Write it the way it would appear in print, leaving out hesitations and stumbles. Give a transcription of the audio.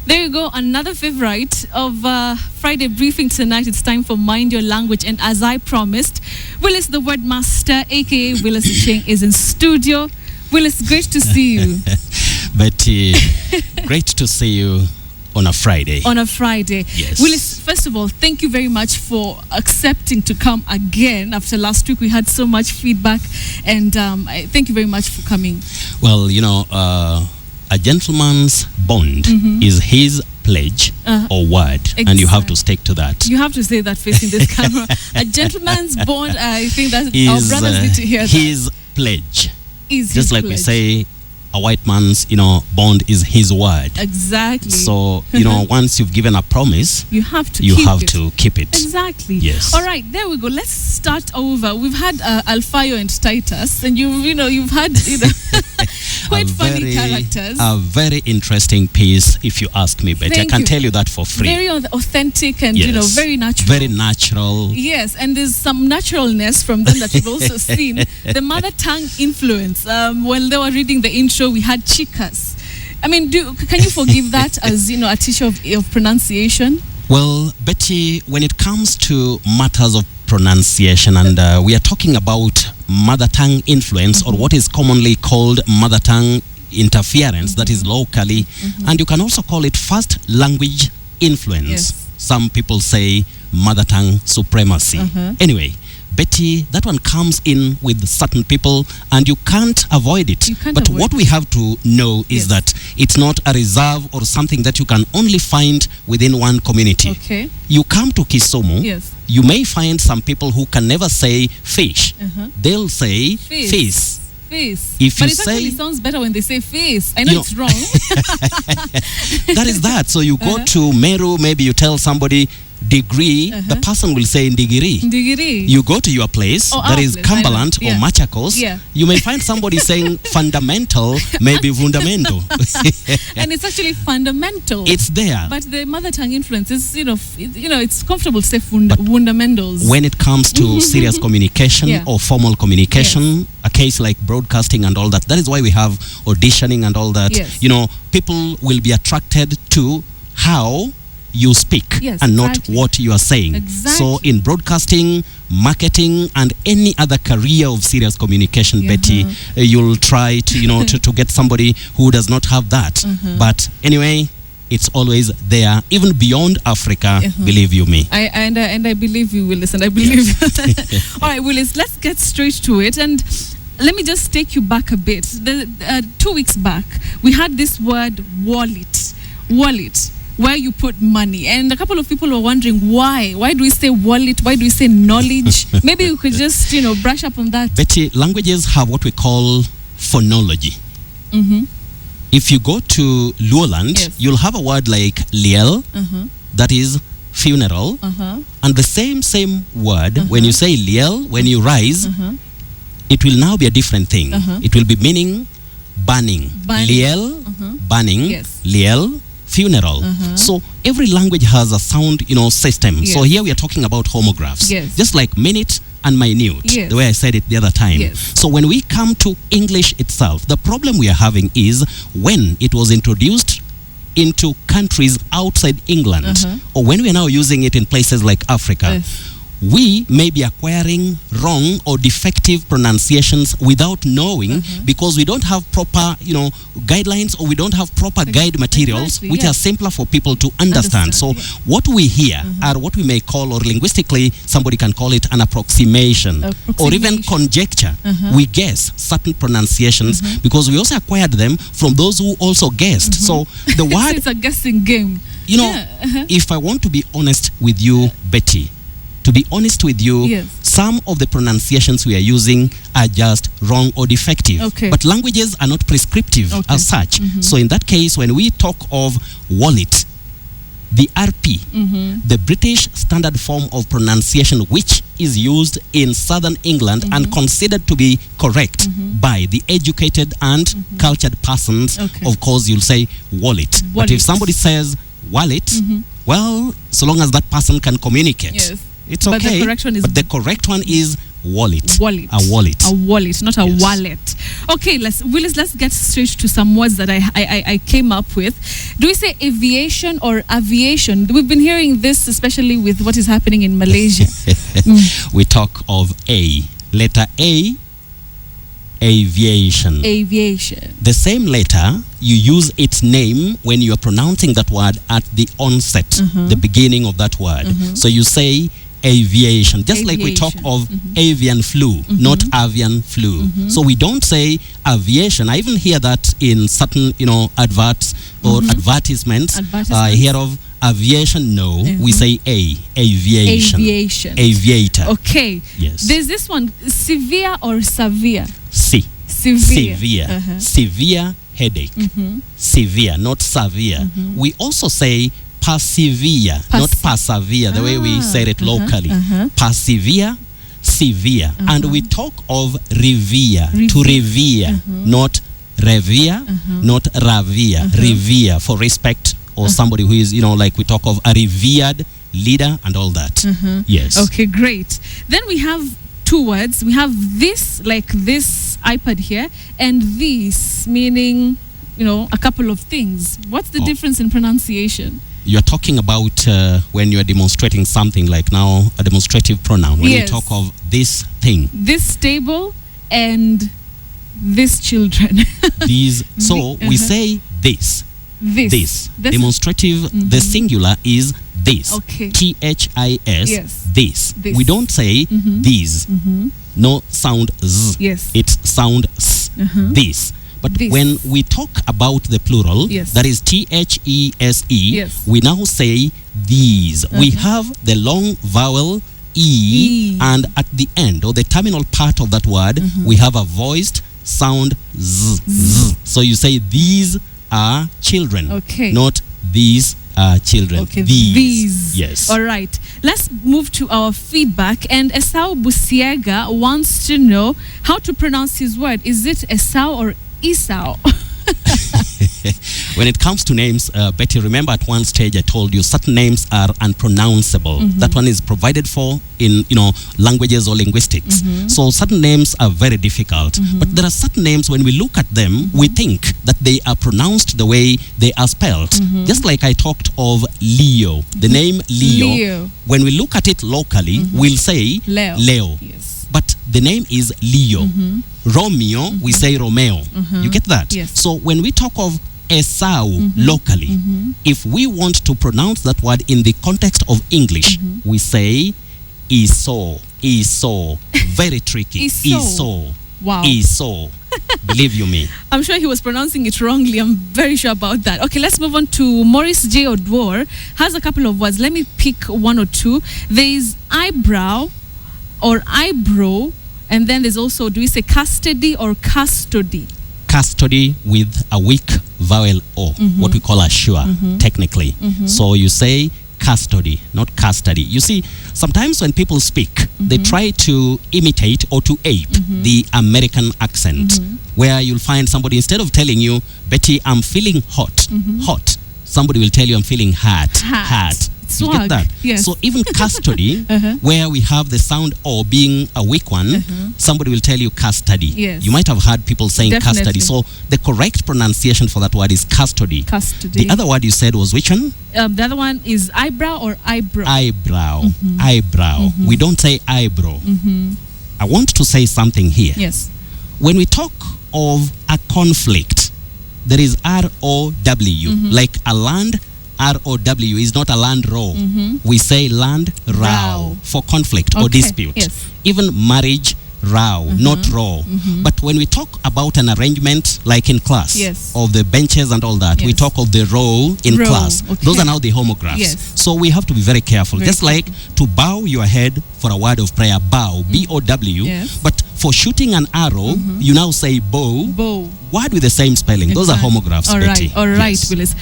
There you go, another favorite of Friday Briefing tonight. It's time for Mind Your Language. And as I promised, Willis the Word Master, a.k.a. Willis Ochieng, is in studio. Willis, great to see you. Betty, great to see you on a Friday. On a Friday. Yes. Willis, first of all, thank you very much for accepting to come again. After last week, we had so much feedback. And thank you very much for coming. Well, you know, a gentleman's bond is his pledge or word, and you have to stick to that. You have to say that facing this camera. A gentleman's bond, I think that is, our brothers need to hear that. His pledge. Is just his like pledge. we say, a white man's, bond is his word. Exactly. So, once you've given a promise, you have to keep it. Exactly. Yes. All right, there we go. Let's start over. We've had Alfayo and Titus, and you've had quite funny characters. A very interesting piece, if you ask me, Betty. I can tell you that for free. Very authentic and yes. Very natural. Very natural. Yes, and there's some naturalness from them that we've also seen. The mother tongue influence. When they were reading the intro, we had chicas. I mean, can you forgive that as a teacher of pronunciation? Well, Betty, when it comes to matters of pronunciation, and we are talking about mother tongue influence, or what is commonly called mother tongue interference, that is locally, and you can also call it first language influence. Yes. Some people say mother tongue supremacy. Anyway, Betty, that one comes in with certain people and you can't avoid it. But what we have to know is that it's not a reserve or something that you can only find within one community. Okay. You come to Kisumu, you may find some people who can never say fish. They'll say fish. If but you it say, actually sounds better when they say face. I know it's wrong. That is that. So you go to Meru, maybe you tell somebody degree, the person will say degree. You go to your place, that is Cumberland or Machakos, you may find somebody saying fundamental, maybe fundamento. And it's actually fundamental. It's there. But the mother tongue influence is, it's comfortable to say fundamentals. When it comes to serious communication or formal communication, a case like broadcasting and all that, that is why we have auditioning and all that. People will be attracted to how you speak and not what you are saying. So in broadcasting, marketing, and any other career of serious communication, Betty, you'll try to to get somebody who does not have that. But anyway, it's always there, even beyond Africa. Believe you me. And I believe you, Willis, and I believe you. All right, Willis, let's get straight to it. And let me just take you back a bit. 2 weeks back, we had this word wallet, where you put money, and a couple of people were wondering why do we say wallet, why do we say knowledge? Maybe you could just brush up on that. Betty, languages have what we call phonology. If you go to Luoland, you'll have a word like liel, that is funeral, and the same word, when you say liel, when you rise, it will now be a different thing. It will be meaning burning. Liel, burning, liel, funeral. So every language has a sound system. So here we are talking about homographs, just like minute and minute, the way I said it the other time. So when we come to English itself, the problem we are having is when it was introduced into countries outside England, or when we are now using it in places like Africa, we may be acquiring wrong or defective pronunciations without knowing, because we don't have proper, guidelines, or we don't have proper guide materials which are simpler for people to understand. So what we hear are what we may call, or linguistically somebody can call it, an approximation. Or even conjecture. We guess certain pronunciations because we also acquired them from those who also guessed. So the word, it's a guessing game. If I want to be honest with you, Betty, some of the pronunciations we are using are just wrong or defective. But languages are not prescriptive as such. So in that case, when we talk of wallet, the RP, the British Standard Form of Pronunciation, which is used in southern England and considered to be correct by the educated and cultured persons, of course, you'll say wallet. But if somebody says wallet, well, so long as that person can communicate, it's okay. But the correct one is wallet. Wallet. A wallet. A wallet, not a Yes. wallet. Okay, let's get straight to some words that I came up with. Do we say aviation or aviation? We've been hearing this, especially with what is happening in Malaysia. We talk of A. Letter A, aviation. Aviation. The same letter, you use its name when you are pronouncing that word at the onset, the beginning of that word. So you say aviation, just like we talk of avian flu, not avian flu. So we don't say aviation. I even hear that in certain, adverts or advertisements. I hear of aviation. No, we say aviation. Aviation. Aviator. Okay. Yes. There's this one, severe or severe? Severe. Severe headache. Severe, not severe. We also say persevere, not persevere, the way we said it locally. Persevere, severe. And we talk of revere, to revere, not revere, not ravere. Revere for respect, or somebody who is, like we talk of a revered leader and all that. Yes. Okay, great. Then we have two words. We have this, like this iPad here, and this, meaning, a couple of things. What's the difference in pronunciation? You're talking about when you're demonstrating something, like now a demonstrative pronoun. When you talk of this thing. This table and this children. These. So we say this. This. Demonstrative, the singular is this. Okay. THIS. Yes. This. We don't say these. No sound z. Yes. It's sound s. This. But when we talk about the plural, that is THESE, we now say these. We have the long vowel E, and at the end, or the terminal part of that word, we have a voiced sound z. So you say these are children, not these are children. Okay, these. Yes. All right. Let's move to our feedback. And Esau Busiega wants to know how to pronounce his word. Is it Esau or Esau? When it comes to names, Betty, remember at one stage I told you certain names are unpronounceable. That one is provided for in languages or linguistics. So certain names are very difficult. But there are certain names, when we look at them, we think that they are pronounced the way they are spelled. Just like I talked of Leo. The name Leo. When we look at it locally, we'll say Leo. Yes. But the name is Leo. Romeo, we say Romeo. You get that? Yes. So when we talk of Esau locally, if we want to pronounce that word in the context of English, we say Esau. Esau. Very tricky. Esau. Wow. Esau. Believe you me. I'm sure he was pronouncing it wrongly. I'm very sure about that. Okay, let's move on to Maurice J. Odwar. Has a couple of words. Let me pick one or two. There is eyebrow or eyebrow, and then there's also, do we say custody or custody? Custody with a weak vowel O, what we call a schwa, technically. So you say custody, not custody. You see, sometimes when people speak, they try to imitate or to ape the American accent, where you'll find somebody, instead of telling you, Betty, I'm feeling hot, hot, somebody will tell you, I'm feeling hot. You get that? Yes. So even custody, where we have the sound O being a weak one, somebody will tell you custody. Yes. You might have heard people saying Definitely. custody. So the correct pronunciation for that word is custody. Custody. The other word you said was which one? The other one is eyebrow or eyebrow. Eyebrow. Eyebrow. We don't say eyebrow. I want to say something here. Yes. When we talk of a conflict, there is R-O-W, like a land. R-O-W is not a land row. We say land row for conflict or dispute. Yes. Even marriage row, not row. But when we talk about an arrangement, like in class, of the benches and all that, we talk of the row in class. Those are now the homographs. Yes. So we have to be very careful. Just like to bow your head for a word of prayer, bow, B-O-W. Yes. But for shooting an arrow, you now say bow. Bow. Word with the same spelling. Those are homographs, All Betty. right, all right, Yes. Willis.